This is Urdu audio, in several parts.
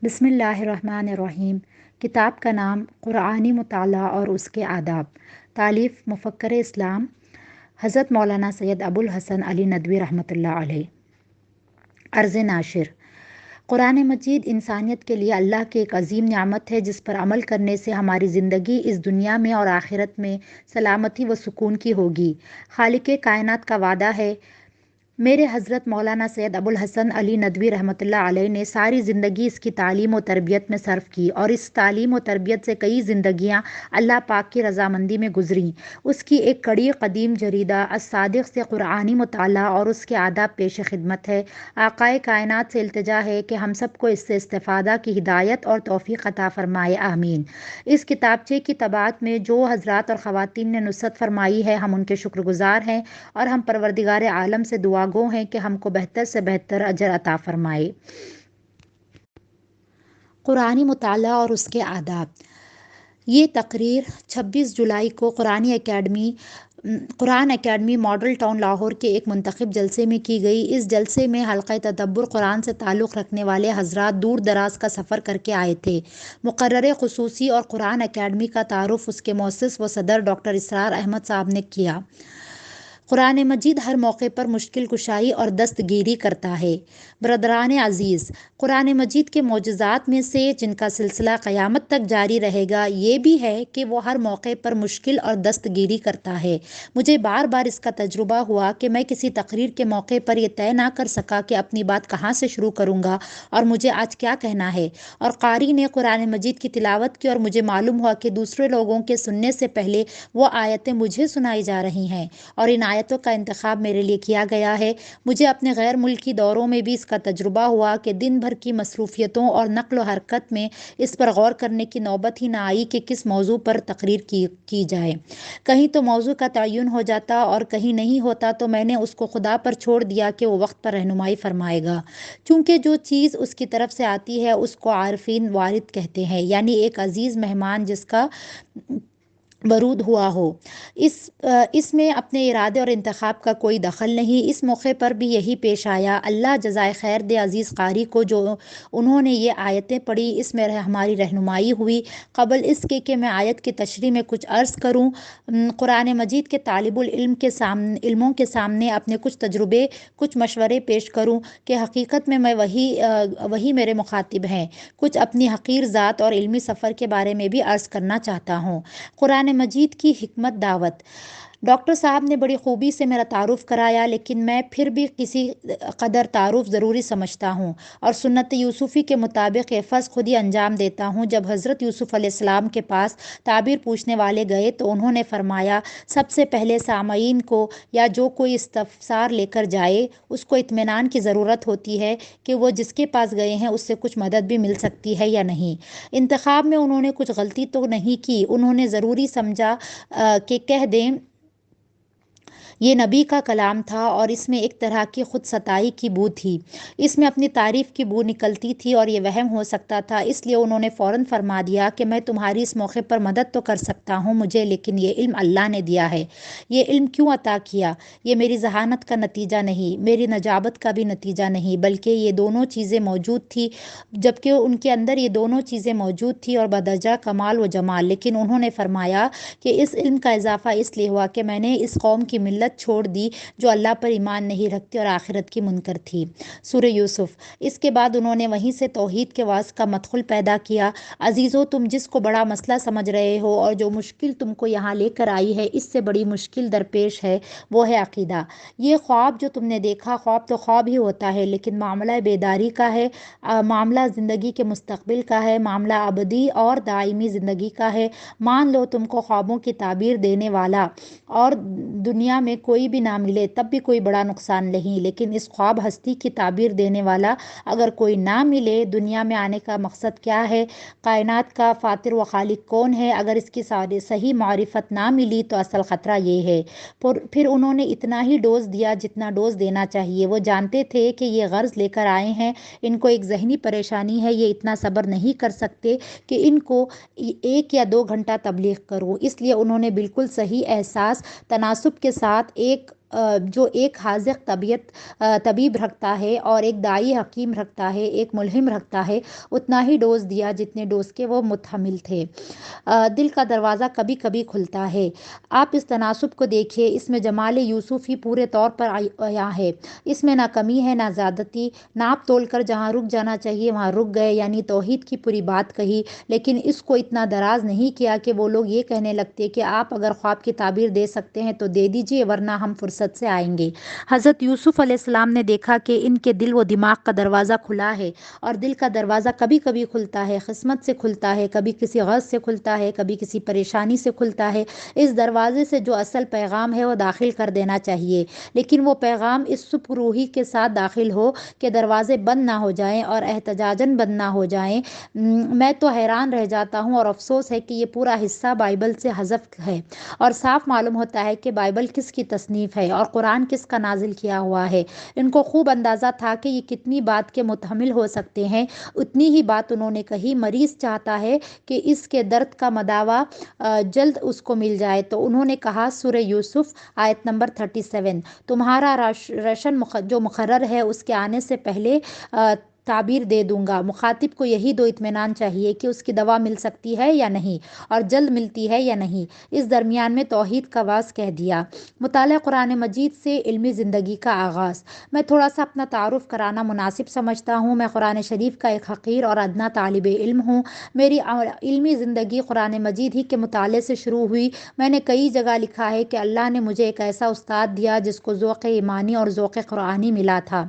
بسم اللہ الرحمن الرحیم۔ کتاب کا نام قرآنی مطالعہ اور اس کے آداب، تالیف مفکر اسلام حضرت مولانا سید ابو الحسن علی ندوی رحمۃ اللہ علیہ۔ عرض ناشر: قرآن مجید انسانیت کے لیے اللہ کی ایک عظیم نعمت ہے جس پر عمل کرنے سے ہماری زندگی اس دنیا میں اور آخرت میں سلامتی و سکون کی ہوگی۔ خالق کائنات کا وعدہ ہے: میرے حضرت مولانا سید ابو الحسن علی ندوی رحمۃ اللہ علیہ نے ساری زندگی اس کی تعلیم و تربیت میں صرف کی، اور اس تعلیم و تربیت سے کئی زندگیاں اللہ پاک کی رضامندی میں گزریں۔ اس کی ایک کڑی قدیم جریدہ الصادق سے قرآنی مطالعہ اور اس کے آداب پیش خدمت ہے۔ آقائے کائنات سے التجا ہے کہ ہم سب کو اس سے استفادہ کی ہدایت اور توفیق عطا فرمائے، آمین۔ اس کتابچے کی طباعت میں جو حضرات اور خواتین نے نصرت فرمائی ہے، ہم ان کے شکر گزار ہیں، اور ہم پروردگار عالم سے دعا گو ہیں کہ ہم کو بہتر سے بہتر اجر عطا فرمائے۔ قرآنی مطالعہ اور اس کے آداب۔ یہ تقریر 26 جولائی کو قرآن اکیڈمی ماڈل ٹاؤن لاہور کے ایک منتخب جلسے میں کی گئی۔ اس جلسے میں حلقہ تدبر قرآن سے تعلق رکھنے والے حضرات دور دراز کا سفر کر کے آئے تھے۔ مقرر خصوصی اور قرآن اکیڈمی کا تعارف اس کے مؤسس و صدر ڈاکٹر اسرار احمد صاحب نے کیا۔ قرآن مجید ہر موقع پر مشکل کشائی اور دستگیری کرتا ہے۔ برادران عزیز، قرآن مجید کے معجزات میں سے جن کا سلسلہ قیامت تک جاری رہے گا یہ بھی ہے کہ وہ ہر موقع پر مشکل اور دستگیری کرتا ہے۔ مجھے بار بار اس کا تجربہ ہوا کہ میں کسی تقریر کے موقع پر یہ طے نہ کر سکا کہ اپنی بات کہاں سے شروع کروں گا اور مجھے آج کیا کہنا ہے، اور قاری نے قرآن مجید کی تلاوت کی اور مجھے معلوم ہوا کہ دوسرے لوگوں کے سننے سے پہلے وہ آیتیں مجھے سنائی جا رہی ہیں، اور ان آیتوں کا انتخاب میرے لیے کیا گیا ہے۔ مجھے اپنے غیر ملکی دوروں میں بھی اس کا تجربہ ہوا کہ دن بھر کی مصروفیتوں اور نقل و حرکت میں اس پر غور کرنے کی نوبت ہی نہ آئی کہ کس موضوع پر تقریر کی جائے۔ کہیں تو موضوع کا تعین ہو جاتا اور کہیں نہیں ہوتا، تو میں نے اس کو خدا پر چھوڑ دیا کہ وہ وقت پر رہنمائی فرمائے گا، چونکہ جو چیز اس کی طرف سے آتی ہے اس کو عارفین وارد کہتے ہیں، یعنی ایک عزیز مہمان جس کا ورود ہوا ہو۔ اس میں اپنے ارادے اور انتخاب کا کوئی دخل نہیں۔ اس موقع پر بھی یہی پیش آیا۔ اللہ جزائے خیر دے عزیز قاری کو، جو انہوں نے یہ آیتیں پڑھی، اس میں ہماری رہنمائی ہوئی۔ قبل اس کے کہ میں آیت کی تشریح میں کچھ عرض کروں، قرآن مجید کے طالب علموں کے سامنے اپنے کچھ تجربے، کچھ مشورے پیش کروں کہ حقیقت میں وہی میرے مخاطب ہیں۔ کچھ اپنی حقیر ذات اور علمی سفر کے بارے میں بھی عرض کرنا چاہتا ہوں۔ قرآن مجید کی حکمت دعوت۔ ڈاکٹر صاحب نے بڑی خوبی سے میرا تعارف کرایا، لیکن میں پھر بھی کسی قدر تعارف ضروری سمجھتا ہوں، اور سنت یوسفی کے مطابق یہ فرض خود ہی انجام دیتا ہوں۔ جب حضرت یوسف علیہ السلام کے پاس تعبیر پوچھنے والے گئے تو انہوں نے فرمایا، سب سے پہلے سامعین کو یا جو کوئی استفسار لے کر جائے اس کو اطمینان کی ضرورت ہوتی ہے کہ وہ جس کے پاس گئے ہیں اس سے کچھ مدد بھی مل سکتی ہے یا نہیں۔ انتخاب میں انہوں نے کچھ غلطی تو نہیں کی، انہوں نے ضروری سمجھا کہ کہہ دیں یہ نبی کا کلام تھا، اور اس میں ایک طرح کی خود ستائی کی بو تھی، اس میں اپنی تعریف کی بو نکلتی تھی، اور یہ وہم ہو سکتا تھا۔ اس لیے انہوں نے فوراً فرما دیا کہ میں تمہاری اس موقع پر مدد تو کر سکتا ہوں مجھے، لیکن یہ علم اللہ نے دیا ہے۔ یہ علم کیوں عطا کیا؟ یہ میری ذہانت کا نتیجہ نہیں، میری نجابت کا بھی نتیجہ نہیں، بلکہ یہ دونوں چیزیں موجود تھی، جبکہ ان کے اندر یہ دونوں چیزیں موجود تھی اور بدرجہ کمال و جمال۔ لیکن انہوں نے فرمایا کہ اس علم کا اضافہ اس لیے ہوا کہ میں نے اس قوم کی ملت چھوڑ دی جو اللہ پر ایمان نہیں رکھتی اور آخرت کی منکر تھی۔ سورہ یوسف۔ اس کے بعد انہوں نے وہیں سے توحید کے واعظ کا مدخل پیدا کیا۔ عزیزو، تم جس کو بڑا مسئلہ سمجھ رہے ہو اور جو مشکل تم کو یہاں لے کر آئی ہے، اس سے بڑی مشکل درپیش ہے، وہ ہے عقیدہ۔ یہ خواب جو تم نے دیکھا، خواب تو خواب ہی ہوتا ہے، لیکن معاملہ بیداری کا ہے، معاملہ زندگی کے مستقبل کا ہے، معاملہ ابدی اور دائمی زندگی کا ہے۔ مان لو تم کو خوابوں کی تعبیر دینے والا اور دنیا میں کوئی بھی نہ ملے تب بھی کوئی بڑا نقصان نہیں، لیکن اس خواب ہستی کی تعبیر دینے والا اگر کوئی نہ ملے، دنیا میں آنے کا مقصد کیا ہے، کائنات کا فاطر و خالق کون ہے، اگر اس کی صحیح معرفت نہ ملی تو اصل خطرہ یہ ہے۔ پھر انہوں نے اتنا ہی ڈوز دیا جتنا ڈوز دینا چاہیے۔ وہ جانتے تھے کہ یہ غرض لے کر آئے ہیں، ان کو ایک ذہنی پریشانی ہے، یہ اتنا صبر نہیں کر سکتے کہ ان کو 1 یا 2 گھنٹہ تبلیغ کروں، اس لیے انہوں نے بالکل صحیح احساس تناسب کے ساتھ ایک جو ایک حاذق طبیب رکھتا ہے اور ایک دائی حکیم رکھتا ہے، ایک ملہم رکھتا ہے، اتنا ہی ڈوز دیا جتنے ڈوز کے وہ متحمل تھے۔ دل کا دروازہ کبھی کبھی کھلتا ہے۔ آپ اس تناسب کو دیکھیے، اس میں جمال یوسف ہی پورے طور پر عیاں ہے۔ اس میں نہ کمی ہے نہ زیادتی، ناپ تول کر جہاں رک جانا چاہیے وہاں رک گئے، یعنی توحید کی پوری بات کہی، لیکن اس کو اتنا دراز نہیں کیا کہ وہ لوگ یہ کہنے لگتے کہ آپ اگر خواب کی تعبیر دے سکتے ہیں تو دے دیجیے ورنہ ہم فرصت سے آئیں گے۔ حضرت یوسف علیہ السلام نے دیکھا کہ ان کے دل و دماغ کا دروازہ کھلا ہے، اور دل کا دروازہ کبھی کبھی کھلتا ہے، قسمت سے کھلتا ہے، کبھی کسی غرض سے کھلتا ہے، کبھی کسی پریشانی سے کھلتا ہے۔ اس دروازے سے جو اصل پیغام ہے وہ داخل کر دینا چاہیے، لیکن وہ پیغام اس سپر روحی کے ساتھ داخل ہو کہ دروازے بند نہ ہو جائیں اور احتجاجاً بند نہ ہو جائیں۔ میں تو حیران رہ جاتا ہوں، اور افسوس ہے کہ یہ پورا حصہ بائبل سے حذف ہے، اور صاف معلوم ہوتا ہے کہ بائبل کس کی تصنیف ہے اور قرآن کس کا نازل کیا ہوا ہے۔ ان کو خوب اندازہ تھا کہ یہ کتنی بات کے متحمل ہو سکتے ہیں، اتنی ہی بات انہوں نے کہی۔ مریض چاہتا ہے کہ اس کے درد کا مداوا جلد اس کو مل جائے، تو انہوں نے کہا سورہ یوسف آیت نمبر 37، تمہارا رشن جو مقرر ہے اس کے آنے سے پہلے تعبیر دے دوں گا۔ مخاطب کو یہی دو اطمینان چاہیے کہ اس کی دوا مل سکتی ہے یا نہیں، اور جلد ملتی ہے یا نہیں۔ اس درمیان میں توحید کا واز کہہ دیا۔ مطالعہ قرآن مجید سے علمی زندگی کا آغاز۔ میں تھوڑا سا اپنا تعارف کرانا مناسب سمجھتا ہوں۔ میں قرآن شریف کا ایک حقیر اور ادنیٰ طالب علم ہوں۔ میری علمی زندگی قرآن مجید ہی کے مطالعے سے شروع ہوئی۔ میں نے کئی جگہ لکھا ہے کہ اللہ نے مجھے ایک ایسا استاد دیا جس کو ذوق ایمانی اور ذوق قرآنی ملا تھا،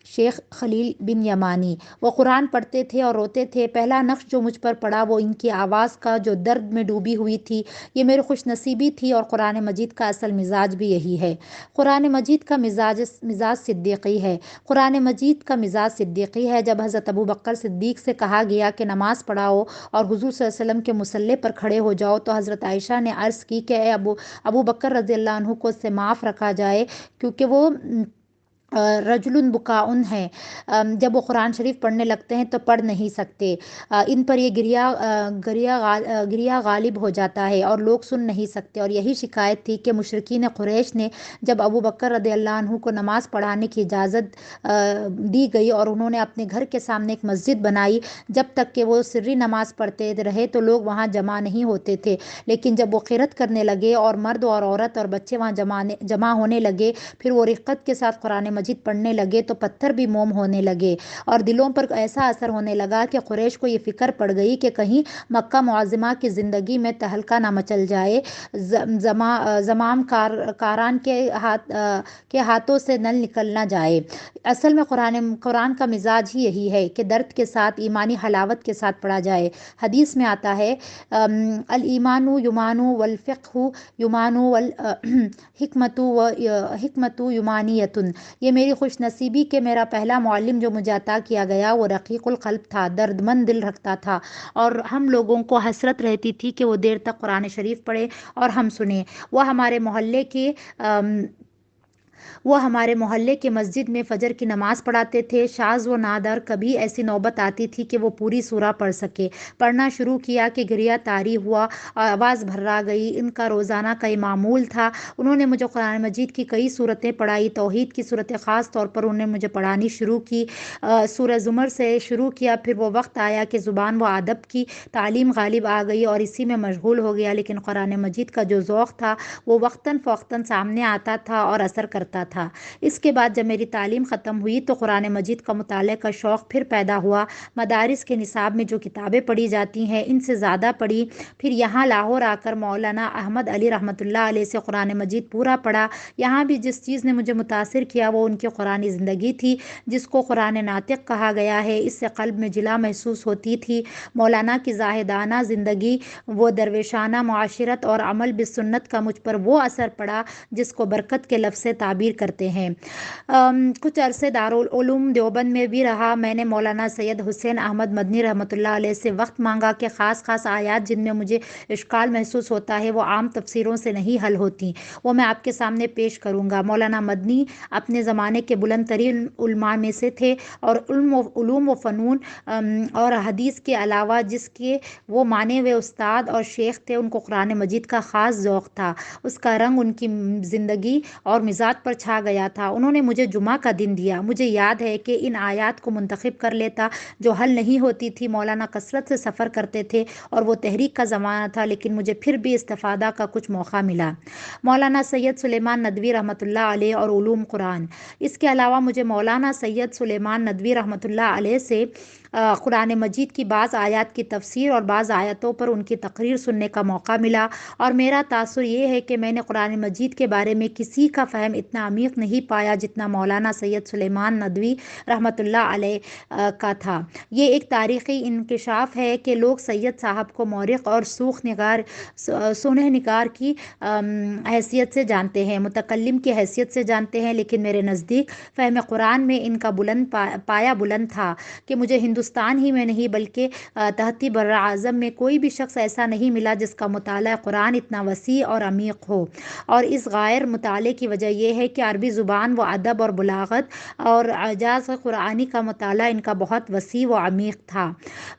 شیخ خلیل بن یمانی۔ وہ قرآن پڑھتے تھے اور روتے تھے۔ پہلا نقش جو مجھ پر پڑا وہ ان کی آواز کا جو درد میں ڈوبی ہوئی تھی۔ یہ میری خوش نصیبی تھی، اور قرآن مجید کا اصل مزاج بھی یہی ہے۔ قرآن مجید کا مزاج صدیقی ہے۔ قرآن مجید کا مزاج صدیقی ہے۔ جب حضرت ابو بکر صدیق سے کہا گیا کہ نماز پڑھاؤ اور حضور صلی اللہ علیہ وسلم کے مصلی پر کھڑے ہو جاؤ، تو حضرت عائشہ نے عرض کی کہ اے ابو بکر رضی اللہ عنہ کو اس سے معاف رکھا جائے، کیونکہ وہ رجل بکاؤن ہے۔ جب وہ قرآن شریف پڑھنے لگتے ہیں تو پڑھ نہیں سکتے، ان پر یہ گریا غالب ہو جاتا ہے اور لوگ سن نہیں سکتے۔ اور یہی شکایت تھی کہ مشرکین قریش نے جب ابو بکر رضی اللہ عنہ کو نماز پڑھانے کی اجازت دی گئی اور انہوں نے اپنے گھر کے سامنے ایک مسجد بنائی، جب تک کہ وہ سری نماز پڑھتے رہے تو لوگ وہاں جمع نہیں ہوتے تھے، لیکن جب وہ قرات کرنے لگے اور مرد اور عورت اور بچے وہاں جمع ہونے لگے، پھر وہ رقت کے ساتھ قرآن مجید پڑھنے لگے تو پتھر بھی موم ہونے لگے، اور دلوں پر ایسا اثر ہونے لگا کہ قریش کو یہ فکر پڑ گئی کہ کہیں مکہ معظمہ کی زندگی میں تہلکہ نہ مچل جائے، زمام کاران کے ہاتھوں سے نل نکل نہ جائے۔ اصل میں قرآن کا مزاج ہی یہی ہے کہ درد کے ساتھ، ایمانی حلاوت کے ساتھ پڑھا جائے۔ حدیث میں آتا ہے الایمان یمان والفقہ یمان والحکمت یمانیۃ۔ یہ میری خوش نصیبی کہ میرا پہلا معلم جو مجھے عطا کیا گیا وہ رقیق القلب تھا، درد مند دل رکھتا تھا، اور ہم لوگوں کو حسرت رہتی تھی کہ وہ دیر تک قرآن شریف پڑھے اور ہم سنیں۔ وہ ہمارے محلے کے مسجد میں فجر کی نماز پڑھاتے تھے۔ شاذ و نادر کبھی ایسی نوبت آتی تھی کہ وہ پوری سورہ پڑھ سکے۔ پڑھنا شروع کیا کہ گریا طاری ہوا، آواز بھرا گئی۔ ان کا روزانہ کا یہ معمول تھا۔ انہوں نے مجھے قرآن مجید کی کئی صورتیں پڑھائی، توحید کی صورتیں خاص طور پر انہوں نے مجھے پڑھانی شروع کی۔ سورہ زمر سے شروع کیا، پھر وہ وقت آیا کہ زبان و ادب کی تعلیم غالب آ گئی اور اسی میں مشغول ہو گیا، لیکن قرآن مجید کا جو ذوق تھا وہ وقتاً فوقتاً سامنے آتا تھا اور اثر کرتا تھا۔ اس کے بعد جب میری تعلیم ختم ہوئی تو قرآن مجید کا مطالعہ کا شوق پھر پیدا ہوا۔ مدارس کے نصاب میں جو کتابیں پڑھی جاتی ہیں ان سے زیادہ پڑھی۔ پھر یہاں لاہور آ کر مولانا احمد علی رحمۃ اللہ علیہ سے قرآن مجید پورا پڑھا۔ یہاں بھی جس چیز نے مجھے متاثر کیا وہ ان کی قرآنی زندگی تھی، جس کو قرآن ناطق کہا گیا ہے۔ اس سے قلب میں جلا محسوس ہوتی تھی۔ مولانا کی زاہدانہ زندگی، وہ درویشانہ معاشرت اور عمل بالسنت کا مجھ پر وہ اثر پڑا جس کو برکت کے لفظ سے تعبیر تعبیر کرتے ہیں۔ کچھ عرصے دارالعلوم دیوبند میں بھی رہا۔ میں نے مولانا سید حسین احمد مدنی رحمۃ اللہ علیہ سے وقت مانگا کہ خاص آیات جن میں مجھے اشکال محسوس ہوتا ہے وہ عام تفسیروں سے نہیں حل ہوتی، وہ میں آپ کے سامنے پیش کروں گا۔ مولانا مدنی اپنے زمانے کے بلند ترین علماء میں سے تھے اور علوم و فنون اور حدیث کے علاوہ جس کے وہ مانے ہوئے استاد اور شیخ تھے، ان کو قرآن مجید کا خاص ذوق تھا۔ اس کا رنگ ان کی زندگی اور مزاج پر چھا گیا تھا۔ انہوں نے مجھے جمعہ کا دن دیا۔ مجھے یاد ہے کہ ان آیات کو منتخب کر لیتا جو حل نہیں ہوتی تھی۔ مولانا کثرت سے سفر کرتے تھے اور وہ تحریک کا زمانہ تھا، لیکن مجھے پھر بھی استفادہ کا کچھ موقع ملا۔ مولانا سید سلیمان ندوی رحمۃ اللہ علیہ اور علوم قرآن۔ اس کے علاوہ مجھے مولانا سید سلیمان ندوی رحمۃ اللہ علیہ سے قرآن مجید کی بعض آیات کی تفسیر اور بعض آیتوں پر ان کی تقریر سننے کا موقع ملا، اور میرا تاثر یہ ہے کہ میں نے قرآن مجید کے بارے میں کسی کا فہم اتنا عمیق نہیں پایا جتنا مولانا سید سلیمان ندوی رحمۃ اللہ علیہ کا تھا۔ یہ ایک تاریخی انکشاف ہے کہ لوگ سید صاحب کو مورخ اور سونے نگار کی حیثیت سے جانتے ہیں، متکلم کی حیثیت سے جانتے ہیں، لیکن میرے نزدیک فہم قرآن میں ان کا پایا بلند تھا کہ مجھے ہندوستان ہی میں نہیں بلکہ تحتی بر اعظم میں کوئی بھی شخص ایسا نہیں ملا جس کا مطالعہ قرآن اتنا وسیع اور عمیق ہو، اور اس غیر مطالعے کی وجہ یہ ہے کہ عربی زبان و ادب اور بلاغت اور اعجاز قرآنی کا مطالعہ ان کا بہت وسیع و عمیق تھا۔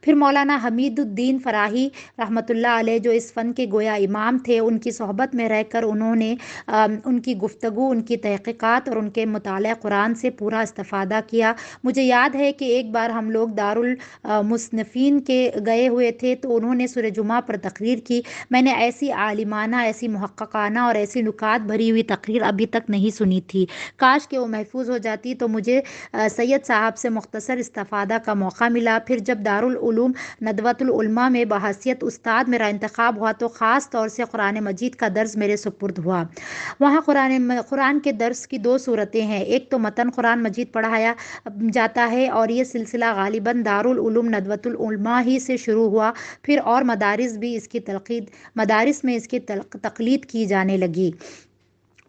پھر مولانا حمید الدین فراہی رحمۃ اللہ علیہ جو اس فن کے گویا امام تھے، ان کی صحبت میں رہ کر انہوں نے ان کی گفتگو، ان کی تحقیقات اور ان کے مطالعہ قرآن سے پورا استفادہ کیا۔ مجھے یاد ہے کہ ایک بار ہم لوگ دارالمصنفین کے گئے ہوئے تھے تو انہوں نے سورہ جمعہ پر تقریر کی۔ میں نے ایسی عالمانہ، ایسی محققانہ اور ایسی نکات بھری ہوئی تقریر ابھی تک نہیں سنی تھی۔ کاش کہ وہ محفوظ ہو جاتی تو مجھے سید صاحب سے مختصر استفادہ کا موقع ملا۔ پھر جب دارالعلوم ندوۃ العلماء میں بحیثیت استاد میرا انتخاب ہوا تو خاص طور سے قرآن مجید کا درس میرے سپرد ہوا۔ وہاں قرآن کے درس کی دو صورتیں ہیں، ایک تو متن قرآن مجید پڑھایا جاتا ہے اور یہ سلسلہ غالباً دارالعلوم ندوۃ العلماء ہی سے شروع ہوا، پھر اور مدارس میں اس کی تقلید کی جانے لگی،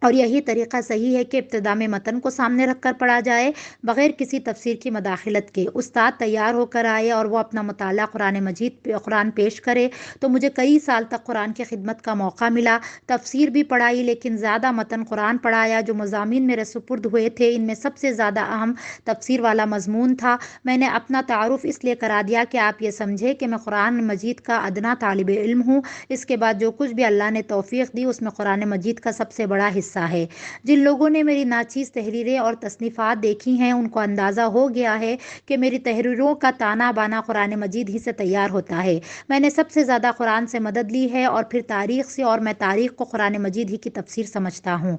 اور یہی طریقہ صحیح ہے کہ ابتدا میں متن کو سامنے رکھ کر پڑھا جائے بغیر کسی تفسیر کی مداخلت کے۔ استاد تیار ہو کر آئے اور وہ اپنا مطالعہ قرآن پیش کرے تو مجھے کئی سال تک قرآن کی خدمت کا موقع ملا۔ تفسیر بھی پڑھائی، لیکن زیادہ متن قرآن پڑھایا۔ جو مضامین میرے سپرد ہوئے تھے ان میں سب سے زیادہ اہم تفسیر والا مضمون تھا۔ میں نے اپنا تعارف اس لیے کرا دیا کہ آپ یہ سمجھیں کہ میں قرآن مجید کا ادنا طالب علم ہوں۔ اس کے بعد جو کچھ بھی اللہ نے توفیق دی اس میں قرآن مجید کا سب سے بڑا حصہ ہے۔ جن لوگوں نے میری ناچیز تحریریں اور تصنیفات دیکھی ہیں ان کو اندازہ ہو گیا ہے کہ میری تحریروں کا تانا بانا قرآن مجید ہی سے تیار ہوتا ہے۔ میں نے سب سے زیادہ قرآن سے مدد لی ہے اور پھر تاریخ سے، اور میں تاریخ کو قرآن مجید ہی کی تفسیر سمجھتا ہوں۔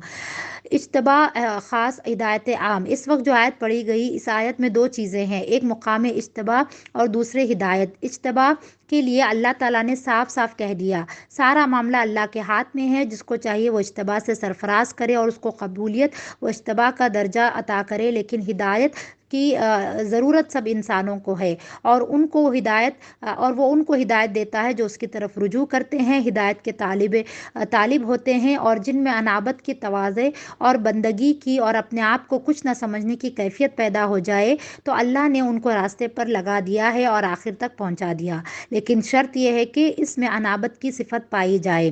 اجتباء خاص، ہدایت عام۔ اس وقت جو آیت پڑھی گئی اس آیت میں دو چیزیں ہیں، ایک مقام اجتباء اور دوسرے ہدایت۔ اجتباء کے لیے اللہ تعالیٰ نے صاف صاف کہہ دیا سارا معاملہ اللہ کے ہاتھ میں ہے، جس کو چاہیے وہ اجتباء سے سرفراز کرے اور اس کو قبولیت و اجتباء کا درجہ عطا کرے، لیکن ہدایت کی ضرورت سب انسانوں کو ہے، اور وہ ان کو ہدایت دیتا ہے جو اس کی طرف رجوع کرتے ہیں، ہدایت کے طالب ہوتے ہیں، اور جن میں انابت کی، تواضع اور بندگی کی اور اپنے آپ کو کچھ نہ سمجھنے کی کیفیت پیدا ہو جائے تو اللہ نے ان کو راستے پر لگا دیا ہے اور آخر تک پہنچا دیا، لیکن شرط یہ ہے کہ اس میں انابت کی صفت پائی جائے۔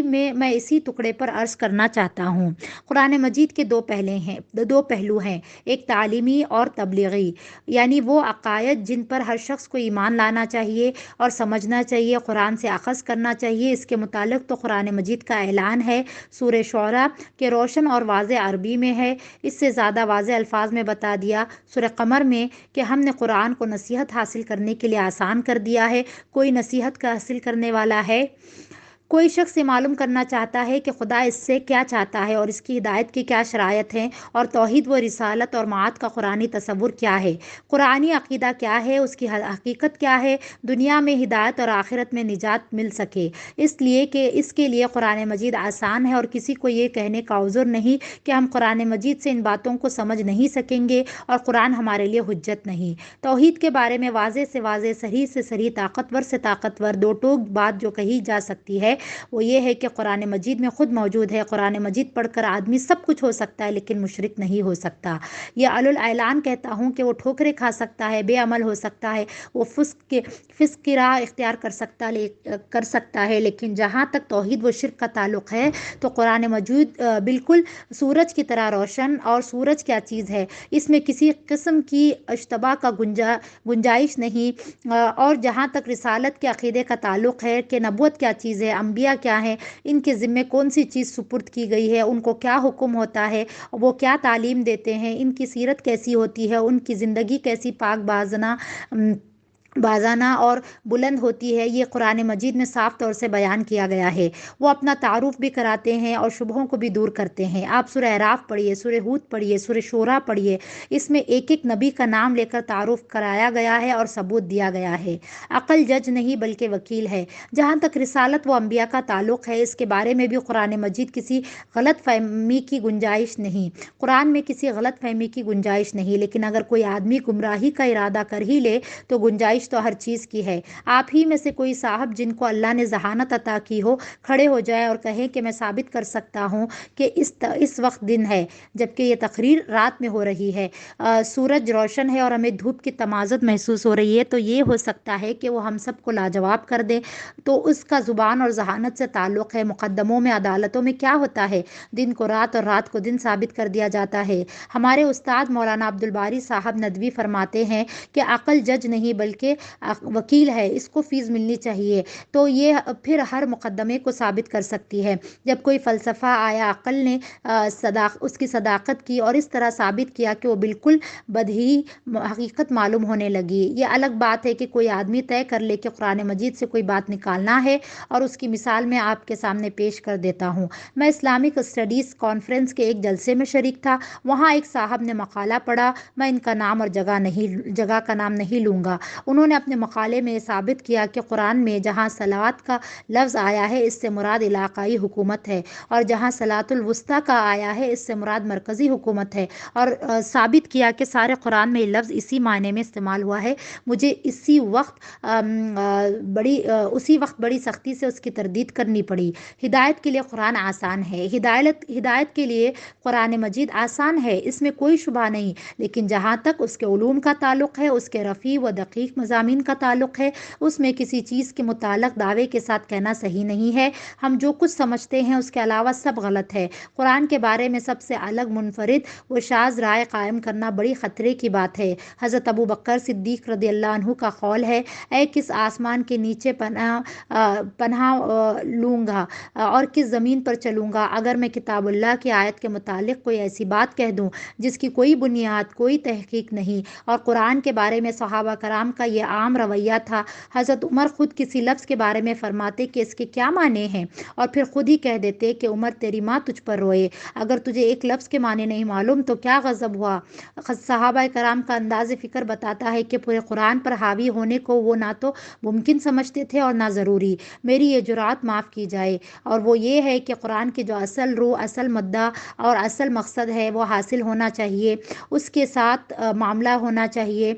میں اسی ٹکڑے پر عرض کرنا چاہتا ہوں، قرآن مجید کے دو پہلو ہیں، ایک تعلیمی اور تبلیغی، یعنی وہ عقائد جن پر ہر شخص کو ایمان لانا چاہیے اور سمجھنا چاہیے، قرآن سے اخذ کرنا چاہیے۔ اس کے متعلق تو قرآن مجید کا اعلان ہے سورہ شعراء کے روشن اور واضح عربی میں ہے، اس سے زیادہ واضح الفاظ میں بتا دیا سورہ قمر میں کہ ہم نے قرآن کو نصیحت حاصل کرنے کے لیے آسان کر دیا ہے۔ کوئی نصیحت کا حاصل کرنے والا ہے؟ کوئی شخص یہ معلوم کرنا چاہتا ہے کہ خدا اس سے کیا چاہتا ہے اور اس کی ہدایت کی کیا شرائط ہیں، اور توحید و رسالت اور معاد کا قرآنی تصور کیا ہے، قرآنی عقیدہ کیا ہے، اس کی حقیقت کیا ہے، دنیا میں ہدایت اور آخرت میں نجات مل سکے، اس کے لیے قرآن مجید آسان ہے، اور کسی کو یہ کہنے کا عذر نہیں کہ ہم قرآن مجید سے ان باتوں کو سمجھ نہیں سکیں گے اور قرآن ہمارے لیے حجت نہیں۔ توحید کے بارے میں واضح سے واضح، صحیح سے صحیح، طاقتور سے طاقتور دو ٹوک بات جو کہی جا سکتی ہے وہ یہ ہے کہ قرآن مجید میں خود موجود ہے۔ قرآن مجید پڑھ کر آدمی سب کچھ ہو سکتا ہے لیکن مشرک نہیں ہو سکتا۔ یہ اعلان کہتا ہوں کہ وہ ٹھوکریں کھا سکتا ہے، بے عمل ہو سکتا ہے، وہ فسق کی راہ اختیار کر سکتا ہے، لیکن جہاں تک توحید و شرک کا تعلق ہے تو قرآن مجید بالکل سورج کی طرح روشن، اور سورج کیا چیز ہے، اس میں کسی قسم کی اشتباہ کا گنجائش نہیں۔ اور جہاں تک رسالت کے عقیدے کا تعلق ہے کہ نبوت کیا چیز ہے، انبیاء کیا ہیں، ان کے ذمے کون سی چیز سپرد کی گئی ہے، ان کو کیا حکم ہوتا ہے، وہ کیا تعلیم دیتے ہیں، ان کی سیرت کیسی ہوتی ہے، ان کی زندگی کیسی پاک بازانہ اور بلند ہوتی ہے، یہ قرآن مجید میں صاف طور سے بیان کیا گیا ہے۔ وہ اپنا تعارف بھی کراتے ہیں اور شبہوں کو بھی دور کرتے ہیں۔ آپ سورہ اعراف پڑھیے، سورہ ہود پڑھیے، سورہ شورا پڑھیے، اس میں ایک ایک نبی کا نام لے کر تعارف کرایا گیا ہے اور ثبوت دیا گیا ہے۔ عقل جج نہیں بلکہ وکیل ہے۔ جہاں تک رسالت و انبیاء کا تعلق ہے، اس کے بارے میں بھی قرآن مجید کسی غلط فہمی کی گنجائش نہیں، قرآن میں کسی غلط فہمی کی گنجائش نہیں، لیکن اگر کوئی آدمی گمراہی کا ارادہ کر ہی لے تو گنجائش تو ہر چیز کی ہے۔ آپ ہی میں سے کوئی صاحب جن کو اللہ نے ذہانت عطا کی ہو، کھڑے ہو جائے اور کہیں کہ میں ثابت کر سکتا ہوں کہ اس وقت دن ہے جبکہ یہ تقریر رات میں ہو رہی ہے، سورج روشن ہے اور ہمیں دھوپ کی تمازت محسوس ہو رہی ہے، تو یہ ہو سکتا ہے کہ وہ ہم سب کو لاجواب کر دے، تو اس کا زبان اور ذہانت سے تعلق ہے۔ مقدموں میں، عدالتوں میں کیا ہوتا ہے، دن کو رات اور رات کو دن ثابت کر دیا جاتا ہے۔ ہمارے استاد مولانا عبدالباری صاحب ندوی فرماتے ہیں کہ عقل جج نہیں بلکہ وکیل ہے، اس کو فیس ملنی چاہیے، تو یہ پھر ہر مقدمے کو ثابت کر سکتی ہے۔ جب کوئی فلسفہ آیا، عقل نے اس کی صداقت کی اور اس طرح ثابت کیا کہ وہ بالکل بدیہی حقیقت معلوم ہونے لگی۔ یہ الگ بات ہے کہ کوئی آدمی طے کر لے کہ قرآن مجید سے کوئی بات نکالنا ہے، اور اس کی مثال میں آپ کے سامنے پیش کر دیتا ہوں۔ میں اسلامک اسٹڈیز کانفرنس کے ایک جلسے میں شریک تھا، وہاں ایک صاحب نے مقالہ پڑھا، میں ان کا نام اور جگہ کا نام نہیں لوں گا۔ انہوں نے اپنے مقالے میں ثابت کیا کہ قرآن میں جہاں صلوات کا لفظ آیا ہے اس سے مراد علاقائی حکومت ہے، اور جہاں صلاۃ الوسطیٰ کا آیا ہے اس سے مراد مرکزی حکومت ہے، اور ثابت کیا کہ سارے قرآن میں لفظ اسی معنی میں استعمال ہوا ہے۔ مجھے اسی وقت بڑی سختی سے اس کی تردید کرنی پڑی۔ ہدایت کے لیے قرآن آسان ہے، ہدایت کے لیے قرآن مجید آسان ہے، اس میں کوئی شبہ نہیں، لیکن جہاں تک اس کے علوم کا تعلق ہے، اس کے رفیع و دقیق مضامین کا تعلق ہے، اس میں کسی چیز کے متعلق دعوے کے ساتھ کہنا صحیح نہیں ہے۔ ہم جو کچھ سمجھتے ہیں اس کے علاوہ سب غلط ہے۔ قرآن کے بارے میں سب سے الگ، منفرد و شاذ رائے قائم کرنا بڑی خطرے کی بات ہے۔ حضرت ابو بکر صدیق رضی اللہ عنہ کا قول ہے، اے کس آسمان کے نیچے پناہ لوں گا اور کس زمین پر چلوں گا اگر میں کتاب اللہ کی آیت کے متعلق کوئی ایسی بات کہہ دوں جس کی کوئی بنیاد، کوئی تحقیق نہیں۔ اور قرآن کے بارے میں صحابہ کرام کا یہ عام رویہ تھا۔ حضرت عمر خود کسی لفظ کے بارے میں فرماتے کہ اس کے کیا معنی ہیں، اور پھر خود ہی کہہ دیتے کہ عمر تیری ماں تجھ پر روئے، اگر تجھے ایک لفظ کے معنی نہیں معلوم تو کیا غضب ہوا۔ صحابہ کرام کا انداز فکر بتاتا ہے کہ پورے قرآن پر حاوی ہونے کو وہ نہ تو ممکن سمجھتے تھے اور نہ ضروری۔ میری یہ جرات معاف کی جائے، اور وہ یہ ہے کہ قرآن کی جو اصل روح، اصل مدعا اور اصل مقصد ہے وہ حاصل ہونا چاہیے، اس کے ساتھ معاملہ ہونا چاہیے۔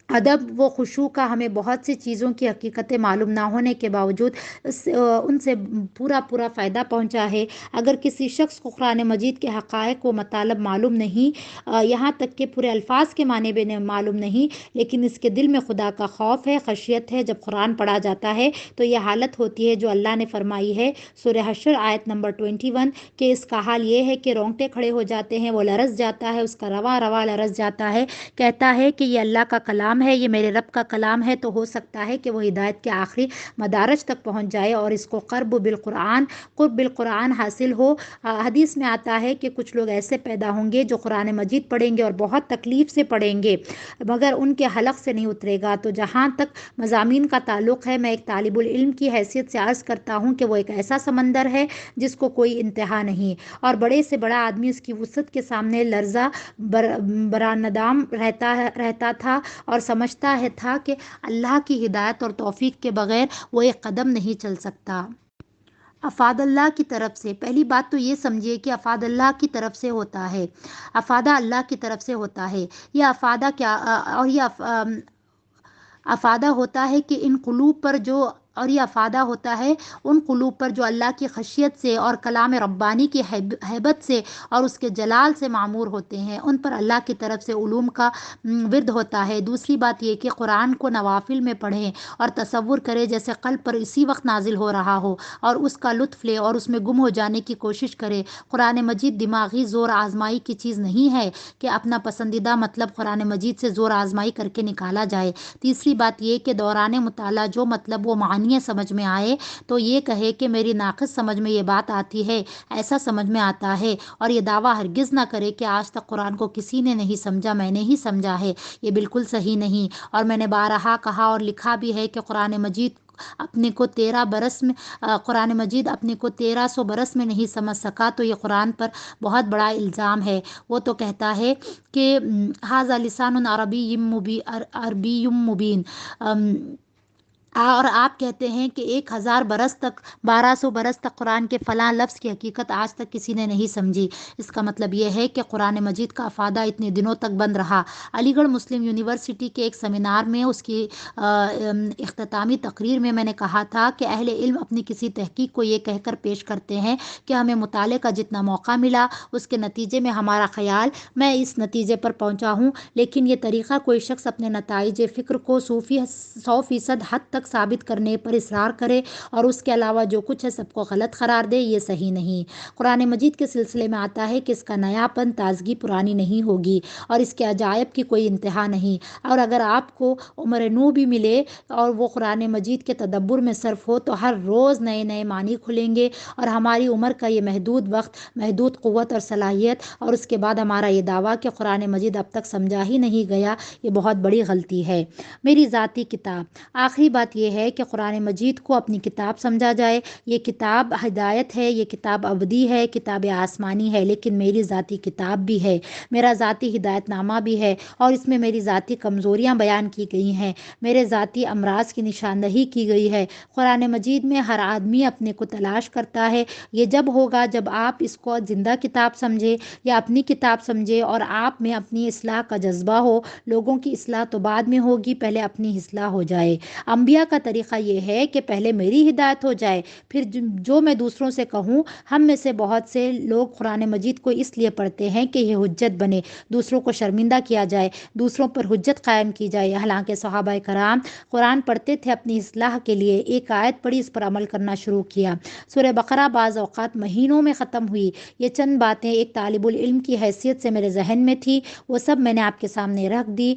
ادب و خشوع کا ہمیں بہت سی چیزوں کی حقیقتیں معلوم نہ ہونے کے باوجود ان سے پورا فائدہ پہنچا ہے۔ اگر کسی شخص کو قرآن مجید کے حقائق و مطالب معلوم نہیں، یہاں تک کہ پورے الفاظ کے معنی بھی معلوم نہیں، لیکن اس کے دل میں خدا کا خوف ہے، خشیت ہے، جب قرآن پڑھا جاتا ہے تو یہ حالت ہوتی ہے جو اللہ نے فرمائی ہے سورہ حشر آیت نمبر 21 کہ اس کا حال یہ ہے کہ رونگٹے کھڑے ہو جاتے ہیں، وہ لرز جاتا ہے، اس کا رواں لرز جاتا ہے، کہتا ہے کہ یہ اللہ کا کلام ہے، یہ میرے رب کا کلام ہے، تو ہو سکتا ہے کہ وہ ہدایت کے آخری مدارج تک پہنچ جائے اور اس کو قرب بالقرآن حاصل ہو۔ حدیث میں آتا ہے کہ کچھ لوگ ایسے پیدا ہوں گے جو قرآن مجید پڑھیں گے اور بہت تکلیف سے پڑھیں گے مگر ان کے حلق سے نہیں اترے گا۔ تو جہاں تک مضامین کا تعلق ہے، میں ایک طالب العلم کی حیثیت سے عرض کرتا ہوں کہ وہ ایک ایسا سمندر ہے جس کو کوئی انتہا نہیں، اور بڑے سے بڑا آدمی اس کی وسعت کے سامنے لرزہ براندام رہتا تھا اور سمجھتا تھا کہ اللہ کی ہدایت اور توفیق کے بغیر وہ ایک قدم نہیں چل سکتا۔ افاد اللہ کی طرف سے، پہلی بات تو یہ سمجھیے کہ افاد اللہ کی طرف سے ہوتا ہے، افادہ اللہ کی طرف سے ہوتا ہے۔ یہ افادہ کیا، اور یہ افادہ ہوتا ہے کہ ان قلوب پر جو اور یہ افادہ ہوتا ہے ان قلوب پر جو اللہ کی خشیت سے اور کلام ربانی کی ہیبت سے اور اس کے جلال سے معمور ہوتے ہیں، ان پر اللہ کی طرف سے علوم کا ورد ہوتا ہے۔ دوسری بات یہ کہ قرآن کو نوافل میں پڑھیں اور تصور کریں جیسے قلب پر اسی وقت نازل ہو رہا ہو، اور اس کا لطف لے اور اس میں گم ہو جانے کی کوشش کرے۔ قرآن مجید دماغی زور آزمائی کی چیز نہیں ہے کہ اپنا پسندیدہ مطلب قرآن مجید سے زور آزمائی کر کے نکالا جائے۔ تیسری بات یہ کہ دوران مطالعہ جو مطلب وہ معنی سمجھ میں آئے تو یہ کہے کہ میری ناقص سمجھ میں یہ بات آتی ہے، ایسا سمجھ میں آتا ہے، اور یہ دعویٰ ہرگز نہ کرے کہ آج تک قرآن کو کسی نے نہیں سمجھا، میں نے ہی سمجھا ہے۔ یہ بالکل صحیح نہیں، اور میں نے بارہا کہا اور لکھا بھی ہے کہ قرآن مجید اپنے کو 1300 برس میں نہیں سمجھ سکا تو یہ قرآن پر بہت بڑا الزام ہے۔ وہ تو کہتا ہے کہ ھذا لسان عربی مبین، اور آپ کہتے ہیں کہ 1000 برس تک 1200 برس تک قرآن کے فلاں لفظ کی حقیقت آج تک کسی نے نہیں سمجھی۔ اس کا مطلب یہ ہے کہ قرآن مجید کا افادہ اتنے دنوں تک بند رہا۔ علی گڑھ مسلم یونیورسٹی کے ایک سیمینار میں اس کی اختتامی تقریر میں میں نے کہا تھا کہ اہل علم اپنی کسی تحقیق کو یہ کہہ کر پیش کرتے ہیں کہ ہمیں مطالعے کا جتنا موقع ملا اس کے نتیجے میں ہمارا خیال میں اس نتیجے پر پہنچا ہوں، لیکن یہ طریقہ کوئی شخص اپنے نتائج فکر کو 100% حد تک ثابت کرنے پر اصرار کرے اور اس کے علاوہ جو کچھ ہے سب کو غلط قرار دے، یہ صحیح نہیں۔ قرآن مجید کے سلسلے میں آتا ہے کہ اس کا نیا پن تازگی پرانی نہیں ہوگی اور اس کے عجائب کی کوئی انتہا نہیں، اور اگر آپ کو عمر نو بھی ملے اور وہ قرآن مجید کے تدبر میں صرف ہو تو ہر روز نئے نئے معنی کھلیں گے، اور ہماری عمر کا یہ محدود وقت، محدود قوت اور صلاحیت، اور اس کے بعد ہمارا یہ دعویٰ کہ قرآن مجید اب تک سمجھا ہی نہیں گیا، یہ بہت بڑی غلطی ہے۔ میری ذاتی کتاب، آخری بات یہ ہے کہ قرآن مجید کو اپنی کتاب سمجھا جائے۔ یہ کتاب ہدایت ہے، یہ کتاب ابدی ہے، کتاب آسمانی ہے، لیکن میری ذاتی کتاب بھی ہے، میرا ذاتی ہدایت نامہ بھی ہے، اور اس میں میری ذاتی کمزوریاں بیان کی گئی ہیں، میرے ذاتی امراض کی نشاندہی کی گئی ہے۔ قرآن مجید میں ہر آدمی اپنے کو تلاش کرتا ہے۔ یہ جب ہوگا جب آپ اس کو زندہ کتاب سمجھے یا اپنی کتاب سمجھے اور آپ میں اپنی اصلاح کا جذبہ ہو۔ لوگوں کی اصلاح تو بعد میں ہوگی، پہلے اپنی اصلاح ہو جائے۔ انبیاء کا طریقہ یہ ہے کہ پہلے میری ہدایت ہو جائے، پھر جو میں دوسروں سے کہوں۔ ہم میں سے بہت سے لوگ قرآن مجید کو اس لیے پڑھتے ہیں کہ یہ حجت بنے، دوسروں کو شرمندہ کیا جائے، دوسروں پر حجت قائم کی جائے، حالانکہ صحابہ کرام قرآن پڑھتے تھے اپنی اصلاح کے لیے، ایک آیت پڑھی اس پر عمل کرنا شروع کیا۔ سورہ بقرہ بعض اوقات مہینوں میں ختم ہوئی۔ یہ چند باتیں ایک طالب العلم کی حیثیت سے میرے ذہن میں تھی، وہ سب میں نے آپ کے سامنے رکھ دی۔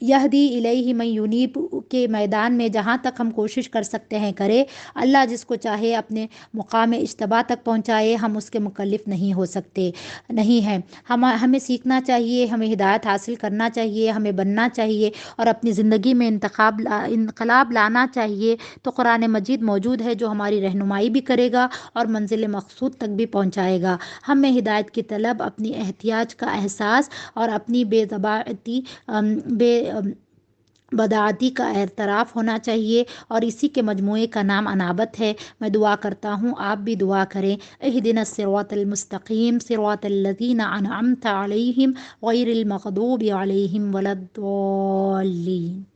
یہدی الیہ من ینیب کے میدان میں جہاں تک ہم کوشش کر سکتے ہیں کرے، اللہ جس کو چاہے اپنے مقام اجتبا تک پہنچائے، ہم اس کے مکلف نہیں ہو سکتے، نہیں ہیں۔ ہمیں سیکھنا چاہیے، ہمیں ہدایت حاصل کرنا چاہیے، ہمیں بننا چاہیے اور اپنی زندگی میں انقلاب لانا چاہیے، تو قرآن مجید موجود ہے جو ہماری رہنمائی بھی کرے گا اور منزل مقصود تک بھی پہنچائے گا۔ ہم میں ہدایت کی طلب، اپنی احتیاج کا احساس اور اپنی بدعتی کا اعتراف ہونا چاہیے، اور اسی کے مجموعے کا نام انابت ہے۔ میں دعا کرتا ہوں، آپ بھی دعا کریں۔ اہدنا الصراط المستقیم صراط الذین انعمت علیہم غیر المغضوب علیہم ولا الضالین۔